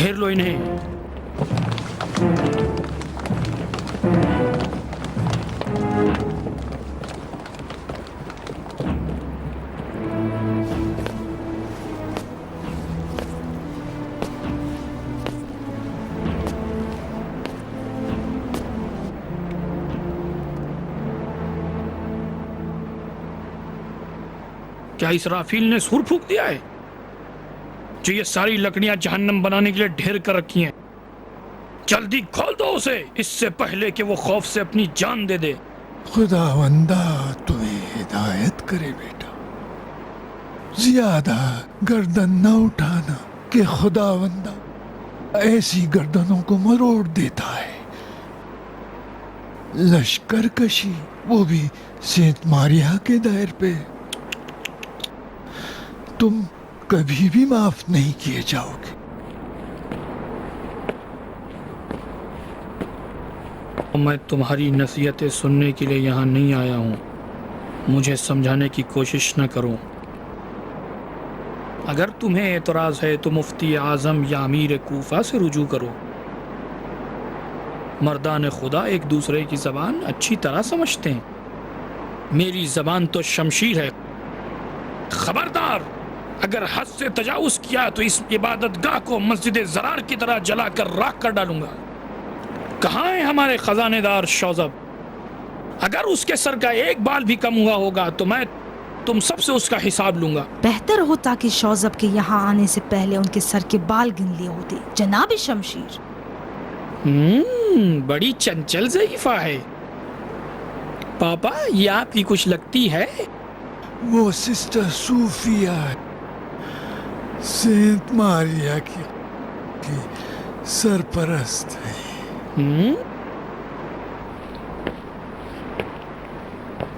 گھیر لو انہیں۔ کیا اسرافیل نے سور پھونک دیا ہے جو یہ ساری لکڑیاں جہنم بنانے کے لیے ڈھیر کر رکھی ہیں؟ جلدی کھول دو اسے اس سے پہلے کہ وہ خوف سے اپنی جان دے دے۔ خداوندہ تمہیں ہدایت کرے بیٹا، زیادہ گردن نہ اٹھانا کہ خداوندہ ایسی گردنوں کو مروڑ دیتا ہے۔ لشکر کشی، وہ بھی سینٹ ماریا کے دائر پہ، تم کبھی بھی معاف نہیں کیے جاؤ گے۔ میں تمہاری نصیحتیں سننے کے لیے یہاں نہیں آیا ہوں، مجھے سمجھانے کی کوشش نہ کرو۔ اگر تمہیں اعتراض ہے تو مفتی اعظم یا امیر کوفہ سے رجوع کرو۔ مردان خدا ایک دوسرے کی زبان اچھی طرح سمجھتے ہیں، میری زبان تو شمشیر ہے۔ خبردار، اگر حد سے تجاوز کیا تو اس عبادت گاہ کو مسجد زرار کی طرح جلا کر راکھ کر ڈالوں گا۔ کہاں ہے ہمارے خزانے دار شوذب؟ اگر اس کے سر کا ایک بال بھی کم ہوا ہوگا تو میں تم سب سے اس کا حساب لوں گا۔ بہتر ہوتا کہ شوذب کے یہاں آنے سے پہلے ان کے سر کے بال گن لیے ہوتے جناب شمشیر۔ بڑی چنچل ضعیفہ ہے۔ پاپا، یہ آپ کی کچھ لگتی ہے؟ وہ سسٹر صوفیہ سینٹ ماریا کی سرپرست ہے۔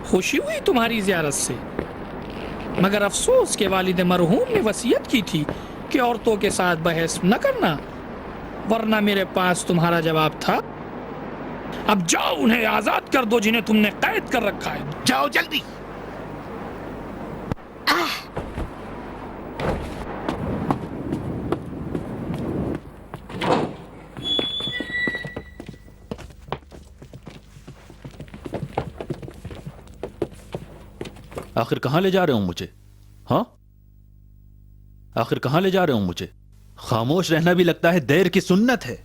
خوشی ہوئی تمہاری زیارت سے، مگر افسوس کہ والد مرحوم نے وصیت کی تھی کہ عورتوں کے ساتھ بحث نہ کرنا، ورنہ میرے پاس تمہارا جواب تھا۔ اب جاؤ انہیں آزاد کر دو جنہیں تم نے قید کر رکھا ہے، جاؤ جلدی۔ آخر کہاں لے جا رہے ہوں مجھے؟ ہاں، آخر کہاں لے جا رہے ہوں مجھے؟ خاموش رہنا بھی لگتا ہے دیر کی سنت ہے۔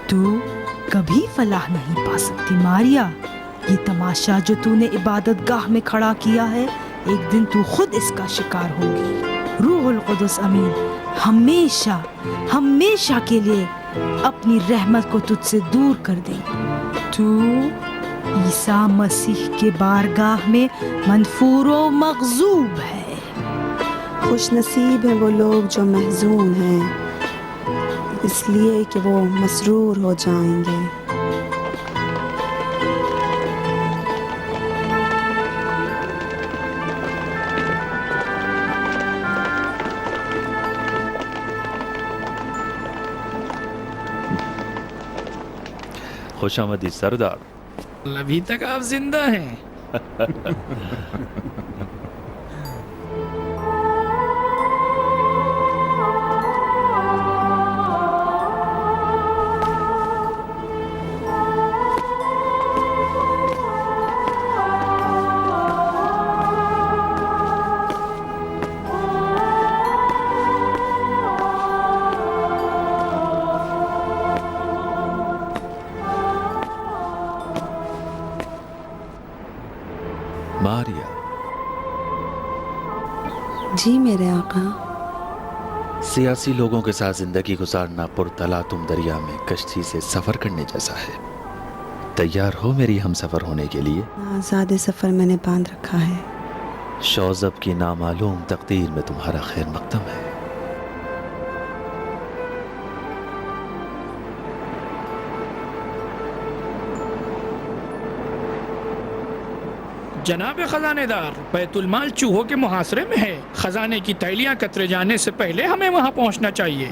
تو کبھی فلاح نہیں پا سکتی ماریا۔ یہ تماشا جو تو نے عبادت گاہ میں کھڑا کیا ہے، ایک دن تو خود اس کا شکار ہوگی۔ روح القدس امین ہمیشہ ہمیشہ کے لیے اپنی رحمت کو تجھ سے دور کر دے۔ تو عیسیٰ مسیح کے بارگاہ میں منفور و مغضوب ہے۔ خوش نصیب ہیں وہ لوگ جو محزون ہیں، اس لیے کہ وہ مسرور ہو جائیں گے۔ خوش آمدید سردار۔ ابھی تک آپ زندہ ہیں؟ ماریا، جی میرے آقا۔ سیاسی لوگوں کے ساتھ زندگی گزارنا پرتلاطم دریا میں کشتی سے سفر کرنے جیسا ہے۔ تیار ہو میری ہم سفر ہونے کے لیے؟ آزاد سفر میں نے باندھ رکھا ہے۔ شوذب کی نامعلوم تقدیر میں تمہارا خیر مقدم ہے۔ جناب خزانے دار، بیت المال چوہوں کے محاصرے میں ہے، خزانے کی تھیلیاں کترے جانے سے پہلے ہمیں وہاں پہنچنا چاہیے۔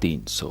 300,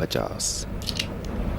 50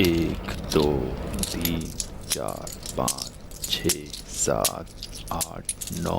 1 2 3 4 5 6 7 8 9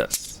10,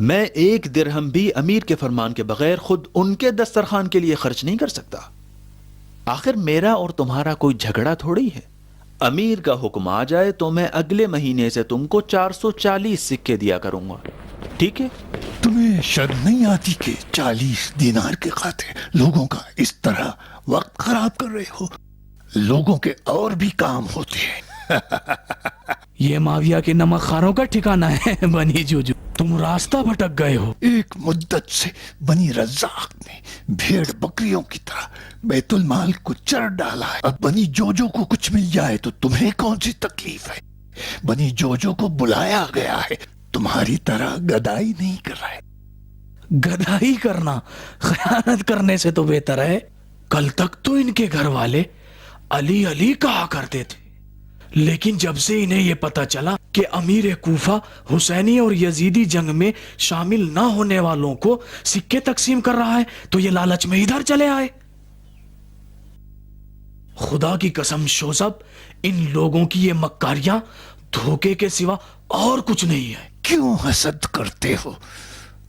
میں ایک درہم بھی امیر کے فرمان کے بغیر خود ان کے دسترخوان کے لیے خرچ نہیں کر سکتا. آخر میرا اور تمہارا کوئی جھگڑا تھوڑی ہے. امیر کا حکم آ جائے تو میں اگلے مہینے سے تم کو 440 سکے دیا کروں گا. ٹھیک ہے؟ تمہیں شرم نہیں آتی کہ 40 دینار کے خاطر لوگوں کا اس طرح وقت خراب کر رہے ہو؟ لوگوں کے اور بھی کام ہوتے ہیں. یہ معاویہ کے نمک خاروں کا ٹھکانہ ہے بنی جوجو. تم راستہ بھٹک گئے ہو. ایک مدت سے بنی رزاق نے بھیڑ بکریوں کی طرح بیت المال کو چر ڈالا ہے. اب بنی جوجو کو کچھ مل جائے تو تمہیں کون سی تکلیف ہے؟ بنی جوجو کو بلایا گیا ہے، تمہاری طرح گدائی نہیں کر رہا ہے. گدائی کرنا خیانت کرنے سے تو بہتر ہے. کل تک تو ان کے گھر والے علی علی کہا کرتے تھے، لیکن جب سے انہیں یہ پتا چلا کہ امیر کوفہ حسینی اور یزیدی جنگ میں شامل نہ ہونے والوں کو سکے تقسیم کر رہا ہے تو یہ لالچ میں ادھر چلے آئے. خدا کی قسم شوزب، ان لوگوں کی یہ مکاریاں دھوکے کے سوا اور کچھ نہیں ہے. کیوں حسد کرتے ہو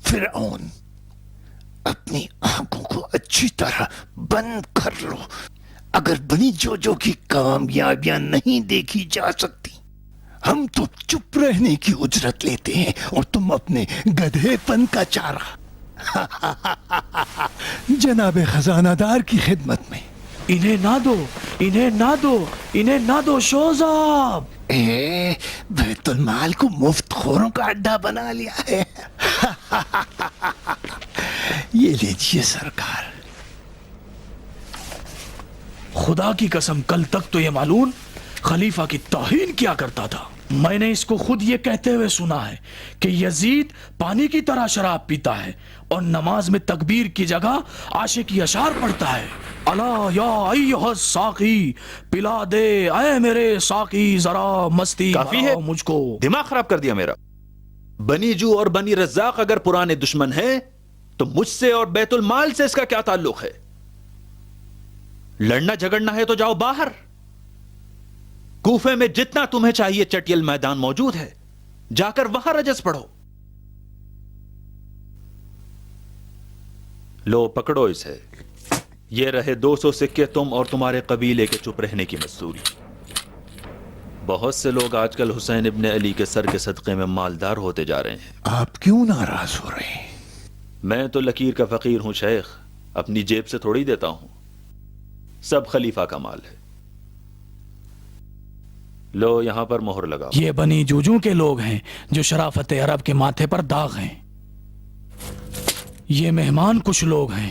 فرعون؟ اپنی آنکھوں کو اچھی طرح بند کر لو. اگر بنی جوجو کی کامیابیاں نہیں دیکھی جا سکتی، ہم تو چپ رہنے کی اجرت لیتے ہیں اور تم اپنے گدھے پن کا چارہ. جناب خزانہ دار کی خدمت میں. انہیں نہ دو، انہیں نہ دو، انہیں نہ دو شوزاب. بیت المال کو مفت خوروں کا اڈا بنا لیا ہے. یہ لیجیے سرکار. خدا کی قسم کل تک تو یہ معلوم خلیفہ کی توہین کیا کرتا تھا. میں نے اس کو خود یہ کہتے ہوئے سنا ہے کہ یزید پانی کی طرح شراب پیتا ہے اور نماز میں تکبیر کی جگہ عاشقی اشعار پڑھتا ہے. الا یا ایھا الساقی، پلا دے اے میرے ساقی ذرا مستی. کافی ہے، مجھ کو دماغ خراب کر دیا میرا. بنی جو اور بنی رزاق اگر پرانے دشمن ہیں تو مجھ سے اور بیت المال سے اس کا کیا تعلق ہے؟ لڑنا جھگڑنا ہے تو جاؤ باہر. کوفے میں جتنا تمہیں چاہیے چٹیل میدان موجود ہے، جا کر وہاں رجس پڑھو. لو پکڑو اسے. یہ رہے 200 سکے تم اور تمہارے قبیلے کے چپ رہنے کی مزدوری. بہت سے لوگ آج کل حسین ابن علی کے سر کے صدقے میں مالدار ہوتے جا رہے ہیں. آپ کیوں ناراض ہو رہے ہیں؟ میں تو لکیر کا فقیر ہوں شیخ، اپنی جیب سے تھوڑی دیتا ہوں. سب خلیفہ کا مال ہے. لو یہاں پر مہر لگاؤ. یہ بنی جوجو کے لوگ ہیں جو شرافت عرب کے ماتھے پر داغ ہیں. یہ مہمان کچھ لوگ ہیں،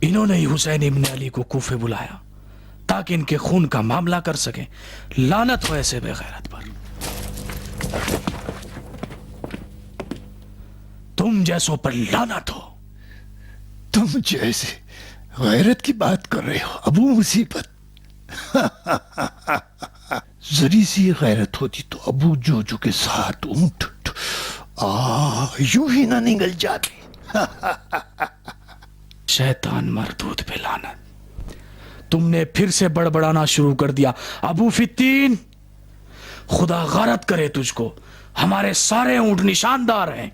انہوں نے ہی حسین ابن علی کو کوفے بلایا تاکہ ان کے خون کا معاملہ کر سکیں. لعنت ہو ایسے بے غیرت پر. تم جیسوں پر لعنت ہو. تم جیسے غیرت کی بات کر رہے ہو ابو مصیبت. ذری سی غیرت ہوتی تو ابو جوجو کے ساتھ اونٹ یوں ہی نہ نگل جاتے. شیطان مردود پہ لعنت. تم نے پھر سے بڑبڑانا شروع کر دیا. ابو فتین، خدا غارت کرے تجھ کو، ہمارے سارے اونٹ نشاندار ہیں.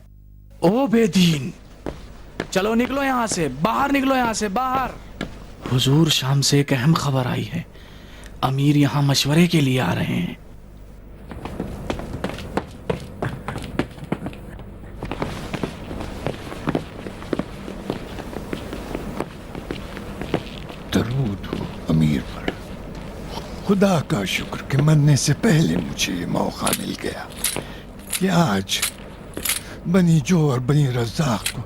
او بے دین، چلو نکلو یہاں سے، باہر نکلو یہاں سے باہر. حضور شام سے ایک اہم خبر آئی ہے. امیر یہاں مشورے کے لیے آ رہے ہیں. درود ہو امیر پر. خدا کا شکر کہ مرنے سے پہلے مجھے یہ موقع مل گیا کہ آج بنی جو اور بنی رزاق کو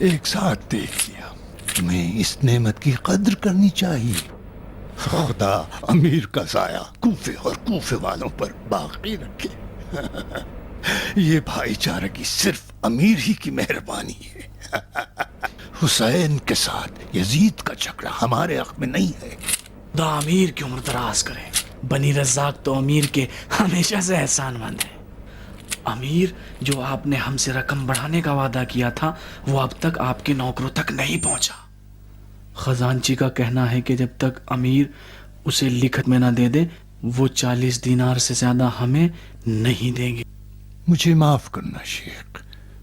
ایک ساتھ دیکھ لیا. تمہیں اس نعمت کی قدر کرنی چاہیے. خدا امیر کا سایہ کوفے اور کوفے والوں پر باقی رکھے. یہ بھائی چارہ کی صرف امیر ہی کی مہربانی ہے. حسین کے ساتھ یزید کا جھگڑا ہمارے حق میں نہیں ہے. خدا امیر کی عمر دراز کرے. بنی رزاق تو امیر کے ہمیشہ سے احسان مند ہیں. امیر جو آپ نے ہم سے رقم بڑھانے کا وعدہ کیا تھا وہ اب تک آپ کے نوکروں تک نہیں پہنچا. خزانچی کا کہنا ہے کہ جب تک امیر اسے لکھت میں نہ دے دے وہ 40 دینار سے زیادہ ہمیں نہیں دیں گے. مجھے معاف کرنا شیخ،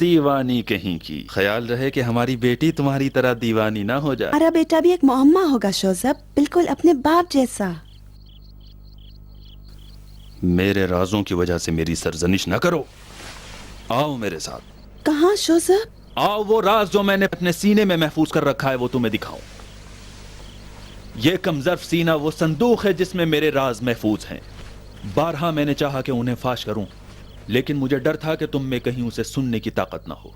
دیوانی کہیں کی. خیال رہے کہ ہماری بیٹی تمہاری طرح دیوانی نہ ہو جائے. ہمارا بیٹا بھی ایک معمہ ہوگا شوزب، بالکل اپنے باپ جیسا. میرے رازوں کی وجہ سے میری سرزنش نہ کرو. آؤ میرے ساتھ. کہاں شوزب؟ آؤ وہ راز جو میں نے اپنے سینے میں محفوظ کر رکھا ہے وہ تمہیں دکھاؤں. یہ کم ظرف سینہ وہ صندوق ہے جس میں میرے راز محفوظ ہیں. بارہا میں نے چاہا کہ انہیں فاش کروں، لیکن مجھے ڈر تھا کہ تم میں کہیں اسے سننے کی طاقت نہ ہو.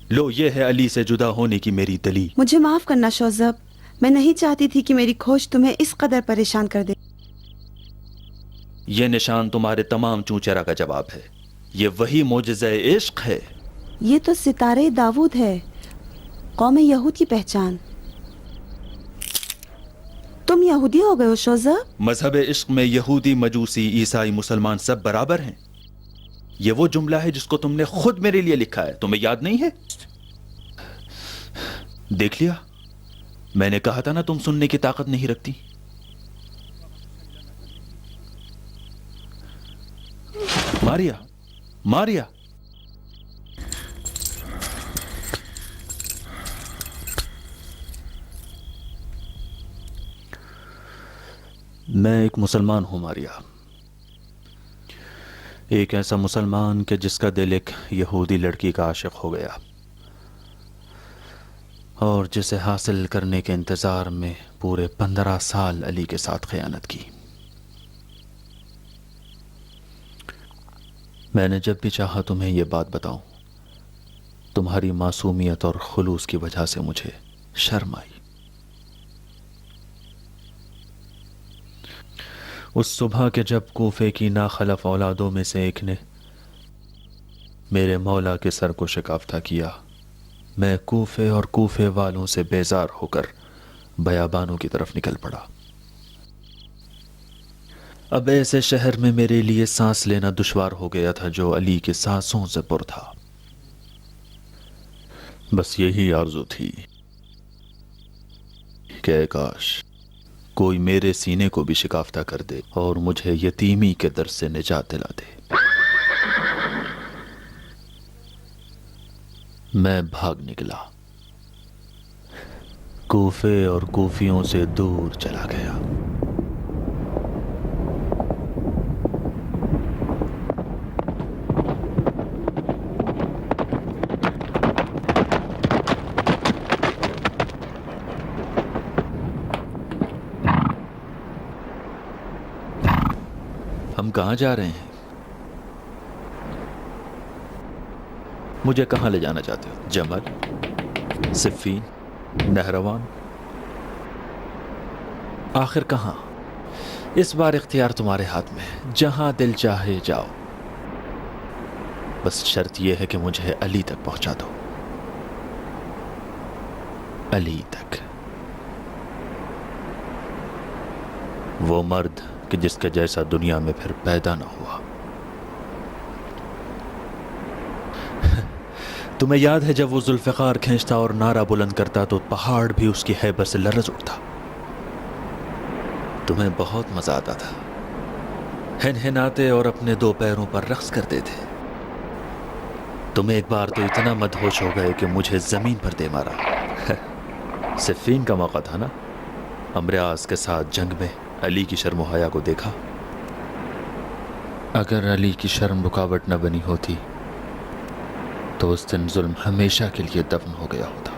لو یہ ہے علی سے جدا ہونے کی میری دلیل. مجھے معاف کرنا شوزب، میں نہیں چاہتی تھی کہ میری کھوج تمہیں اس قدر پریشان کر دے. یہ نشان تمہارے تمام چونچرا کا جواب ہے. یہ وہی معجزہ عشق ہے. یہ تو ستارے داود ہے، قوم یہود کی پہچان. تم یہودی ہو گئے ہو شوزب؟ مذہب عشق میں یہودی، مجوسی، عیسائی، مسلمان سب برابر ہیں. یہ وہ جملہ ہے جس کو تم نے خود میرے لیے لکھا ہے. تمہیں یاد نہیں ہے؟ دیکھ لیا، میں نے کہا تھا نا تم سننے کی طاقت نہیں رکھتی. ماریا، ماریا. میں ایک مسلمان ہوں ماریا. ایک ایسا مسلمان کہ جس کا دل ایک یہودی لڑکی کا عاشق ہو گیا اور جسے حاصل کرنے کے انتظار میں پورے 15 سال علی کے ساتھ خیانت کی. میں نے جب بھی چاہا تمہیں یہ بات بتاؤں، تمہاری معصومیت اور خلوص کی وجہ سے مجھے شرم آئی. اس صبح کے جب کوفے کی ناخلف اولادوں میں سے ایک نے میرے مولا کے سر کو شکافتہ کیا، میں کوفے اور کوفے والوں سے بیزار ہو کر بیابانوں کی طرف نکل پڑا. اب ایسے شہر میں میرے لیے سانس لینا دشوار ہو گیا تھا جو علی کے سانسوں سے پر تھا. بس یہی آرزو تھی کہ کاش کوئی میرے سینے کو بھی شکافتہ کر دے اور مجھے یتیمی کے در سے نجات دلا دے. میں بھاگ نکلا، کوفے اور کوفیوں سے دور چلا گیا. ہم کہاں جا رہے ہیں؟ مجھے کہاں لے جانا چاہتے ہو؟ جمل، صفین، نہروان، آخر کہاں؟ اس بار اختیار تمہارے ہاتھ میں ہے، جہاں دل چاہے جاؤ. بس شرط یہ ہے کہ مجھے علی تک پہنچا دو. علی تک، وہ مرد کہ جس کے جیسا دنیا میں پھر پیدا نہ ہوا. تمہیں یاد ہے جب وہ ذوالفقار کھینچتا اور نعرہ بلند کرتا تو پہاڑ بھی اس کی ہیبت سے لرز اٹھتا. تمہیں بہت مزہ آتا تھا، ہنہناتے اور اپنے 2 پیروں پر رقص کرتے تھے. تمہیں ایک بار تو اتنا مدہوش ہو گئے کہ مجھے زمین پر دے مارا. صفین کا موقع تھا نا، امریاز کے ساتھ جنگ میں علی کی شرم و حیا کو دیکھا. اگر علی کی شرم رکاوٹ نہ بنی ہوتی تو اس دن ظلم ہمیشہ کے لیے دفن ہو گیا ہوتا.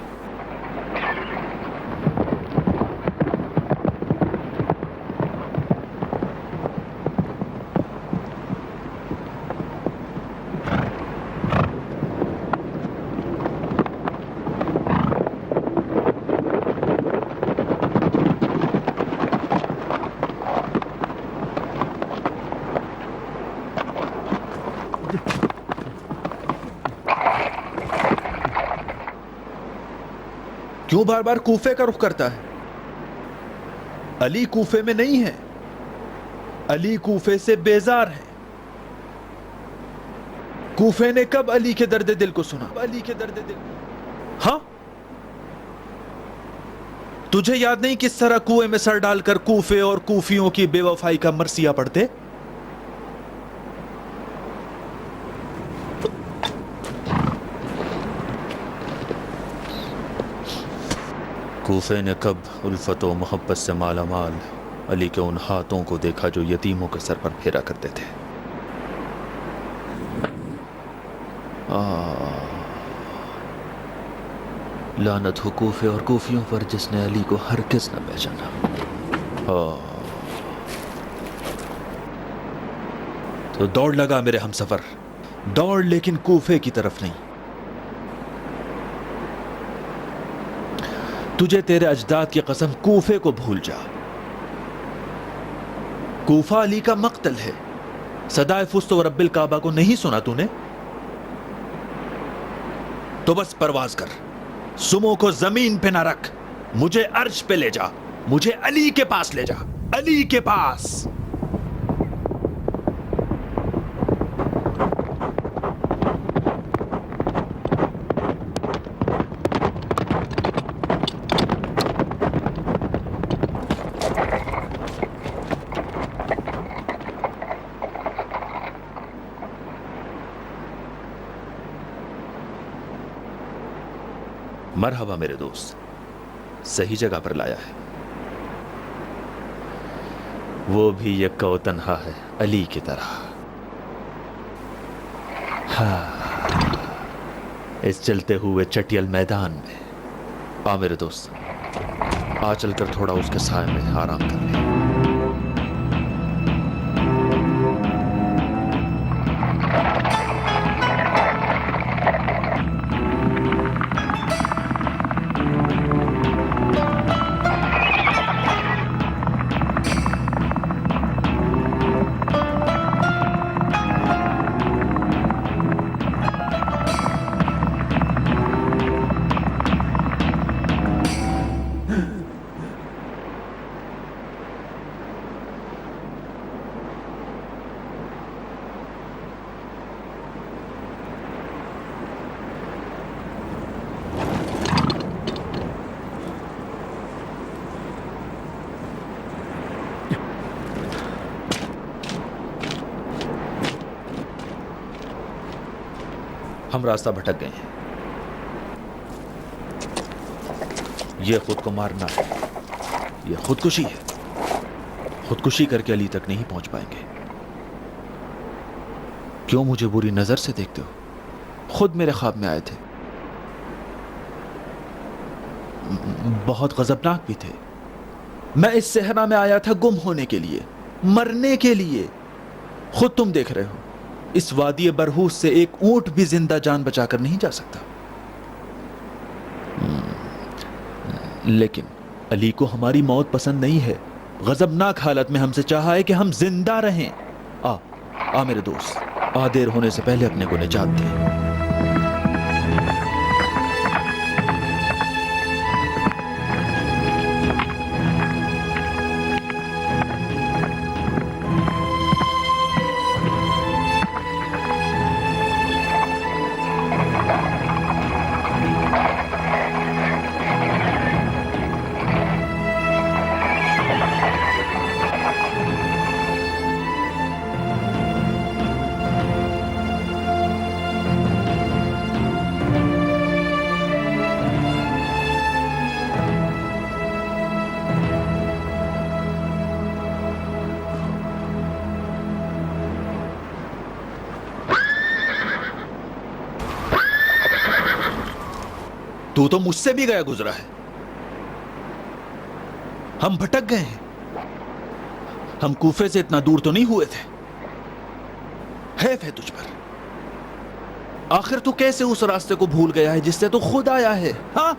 کیوں بار بار کوفے کا رخ کرتا ہے؟ علی کوفے میں نہیں ہے، علی کوفے سے بیزار ہے. کوفے نے کب علی کے درد دل کو سنا؟ علی کے درد دل، ہاں تجھے یاد نہیں کس طرح کنویں میں سر ڈال کر کوفے اور کوفیوں کی بے وفائی کا مرثیہ پڑھتے؟ کوفے نے کب الفت و محبت سے مالا مال علی کے ان ہاتھوں کو دیکھا جو یتیموں کے سر پر پھیرا کرتے تھے. لعنت ہو کوفے اور کوفیوں پر جس نے علی کو ہرگز نہ پہچانا. تو دوڑ لگا میرے ہمسفر، دوڑ، لیکن کوفے کی طرف نہیں. تجھے تیرے اجداد کی قسم کوفے کو بھول جا. کوفہ علی کا مقتل ہے. صدائے فست و رب الکعبہ کو نہیں سنا تو نے؟ تو بس پرواز کر، سموں کو زمین پہ نہ رکھ، مجھے عرش پہ لے جا، مجھے علی کے پاس لے جا، علی کے پاس. مرحبا میرے دوست، صحیح جگہ پر لایا ہے. وہ بھی یکا و تنہا ہے علی کی طرح. اس چلتے ہوئے چٹیل میدان میں آ میرے دوست، آ چل کر تھوڑا اس کے سائے میں آرام کر لیں. ہم راستہ بھٹک گئے ہیں. یہ خود کو مارنا ہے، یہ خودکشی ہے. خودکشی کر کے علی تک نہیں پہنچ پائیں گے. کیوں مجھے بری نظر سے دیکھتے ہو؟ خود میرے خواب میں آئے تھے، بہت غضبناک بھی تھے. میں اس صحرا میں آیا تھا گم ہونے کے لیے، مرنے کے لیے. خود تم دیکھ رہے ہو اس وادی برہوس سے ایک اونٹ بھی زندہ جان بچا کر نہیں جا سکتا. لیکن علی کو ہماری موت پسند نہیں ہے. غضبناک حالت میں ہم سے چاہا ہے کہ ہم زندہ رہیں. آ میرے دوست، آ، دیر ہونے سے پہلے اپنے کو نجات دے. تو مجھ سے بھی گیا گزرا ہے. ہم بھٹک گئے ہیں. ہم کوفے سے اتنا دور تو نہیں ہوئے تھے. حیف ہے تجھ پر. آخر تو کیسے اس راستے کو بھول گیا ہے جس سے تو خود آیا ہے؟ ہاں،